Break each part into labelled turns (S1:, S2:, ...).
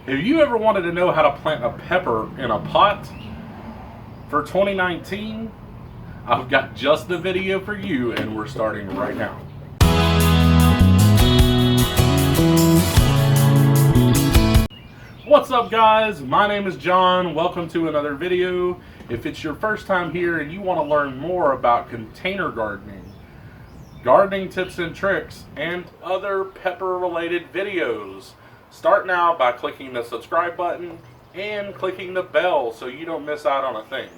S1: If you ever wanted to know how to plant a pepper in a pot for 2019, I've got just the video for you, and we're starting right now. What's up, guys? My name is John. Welcome to another video. If it's your first time here and you want to learn more about container gardening tips and tricks, and other pepper related videos, start now by clicking the subscribe button and clicking the bell so you don't miss out on a thing.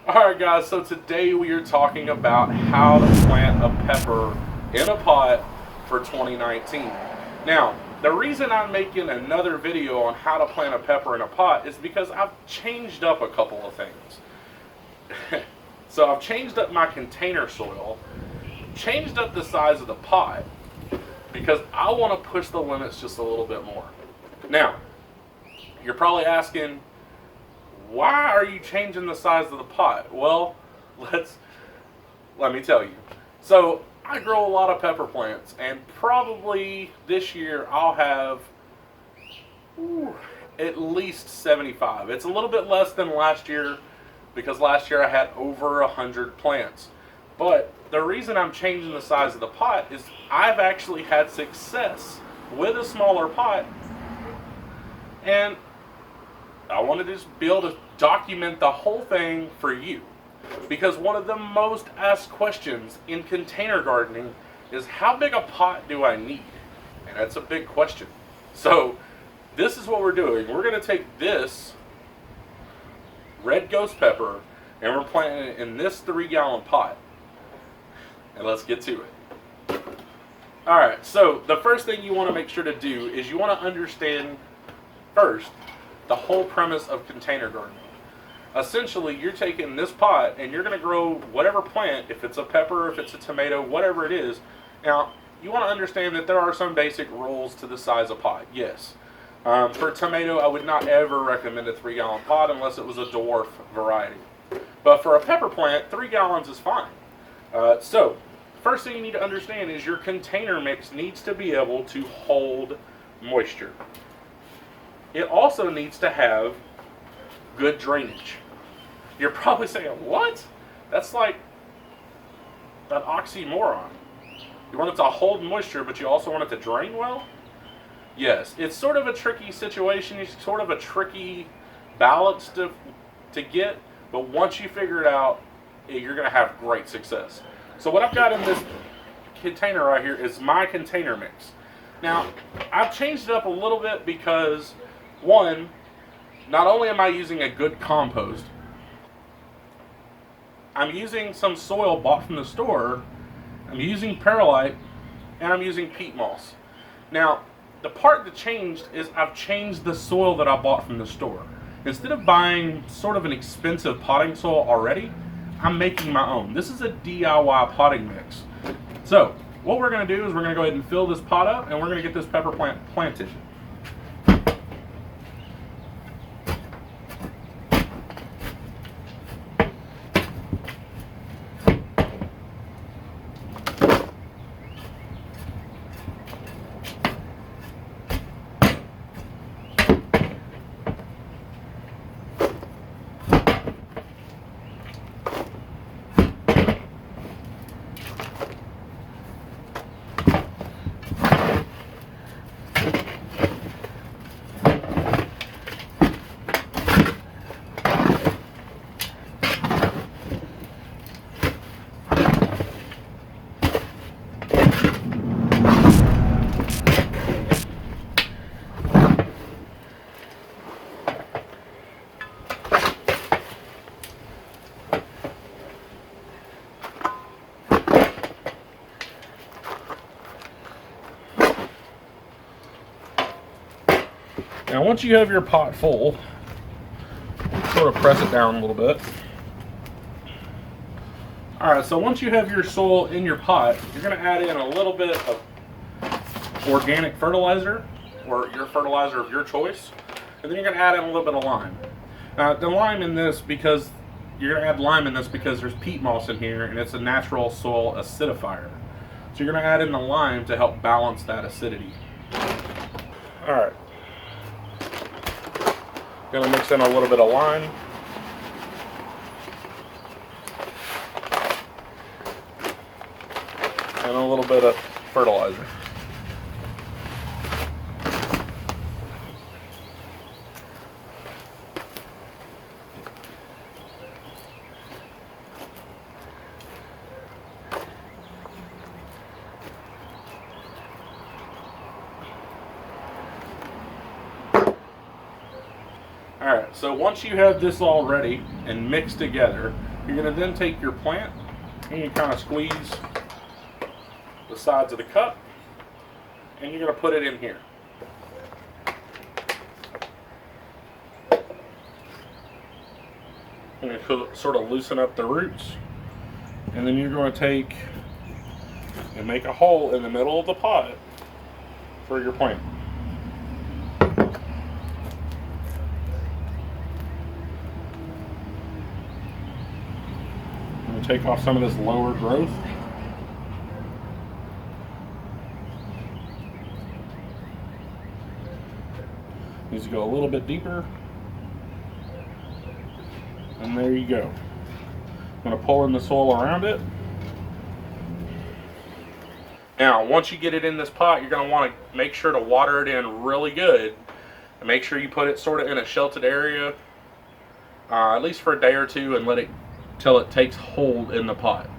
S1: Alright guys, so today we are talking about how to plant a pepper in a pot for 2019. Now, the reason I'm making another video on how to plant a pepper in a pot is because I've changed up a couple of things. So I've changed up my container soil, changed up the size of the pot, because I want to push the limits just a little bit more. Now, you're probably asking, why are you changing the size of the pot? Well, let me tell you. So I grow a lot of pepper plants, and probably this year I'll have at least 75. It's a little bit less than last year because last year I had over 100 plants. But the reason I'm changing the size of the pot is I've actually had success with a smaller pot, and I wanted to just be able to document the whole thing for you. Because one of the most asked questions in container gardening is, how big a pot do I need? And that's a big question. So this is what we're doing. We're going to take this red ghost pepper and we're planting it in this 3-gallon pot. And let's get to it. Alright, so the first thing you want to make sure to do is you want to understand first the whole premise of container gardening. Essentially, you're taking this pot and you're going to grow whatever plant, if it's a pepper, if it's a tomato, whatever it is. Now, you want to understand that there are some basic rules to the size of pot, yes. For tomato, I would not ever recommend a 3-gallon pot unless it was a dwarf variety. But for a pepper plant, 3 gallons is fine. So, first thing you need to understand is your container mix needs to be able to hold moisture. It also needs to have good drainage. You're probably saying, what? That's like an oxymoron. You want it to hold moisture, but you also want it to drain well? Yes, it's sort of a tricky situation. It's sort of a tricky balance to get, but once you figure it out, you're going to have great success. So what I've got in this container right here is my container mix. Now, I've changed it up a little bit because, one, not only am I using a good compost, I'm using some soil bought from the store, I'm using perlite, and I'm using peat moss. Now, the part that changed is I've changed the soil that I bought from the store. Instead of buying sort of an expensive potting soil already, I'm making my own. This is a DIY potting mix. So, what we're going to do is we're going to go ahead and fill this pot up, and we're going to get this pepper plant planted. Now once you have your pot full, sort of press it down a little bit. Alright, so once you have your soil in your pot, you're going to add in a little bit of organic fertilizer, or your fertilizer of your choice, and then you're going to add in a little bit of lime. Now the lime in this, because you're going to add lime in this because there's peat moss in here and it's a natural soil acidifier. So you're going to add in the lime to help balance that acidity. Alright, Gonna mix in a little bit of lime. And a little bit of fertilizer. Alright, so once you have this all ready and mixed together, you're going to then take your plant and you kind of squeeze the sides of the cup and you're going to put it in here. And you sort of loosen up the roots, and then you're going to take and make a hole in the middle of the pot for your plant. Take off some of this lower growth. Needs to go a little bit deeper. And there you go. I'm going to pull in the soil around it. Now, once you get it in this pot, you're going to want to make sure to water it in really good. And make sure you put it sort of in a sheltered area, at least for a day or two, and let it till it takes hold in the pot.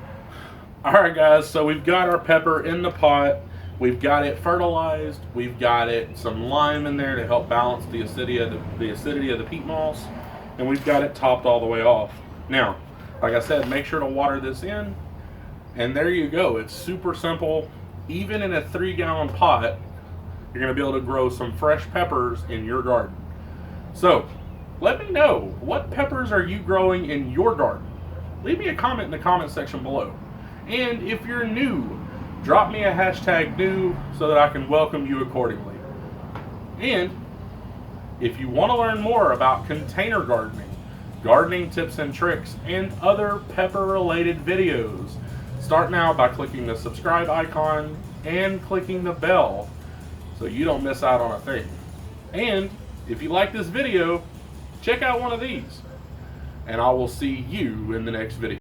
S1: Alright guys, so we've got our pepper in the pot, we've got it fertilized, we've got it some lime in there to help balance the acidity of the peat moss, and we've got it topped all the way off. Now, like I said, make sure to water this in, and there you go. It's super simple. Even in a 3-gallon pot, you're going to be able to grow some fresh peppers in your garden. So, let me know, what peppers are you growing in your garden? Leave me a comment in the comment section below. And if you're new, drop me a hashtag new so that I can welcome you accordingly. And if you want to learn more about container gardening, gardening tips and tricks, and other pepper related videos, start now by clicking the subscribe icon and clicking the bell so you don't miss out on a thing. And if you like this video, check out one of these. And I will see you in the next video.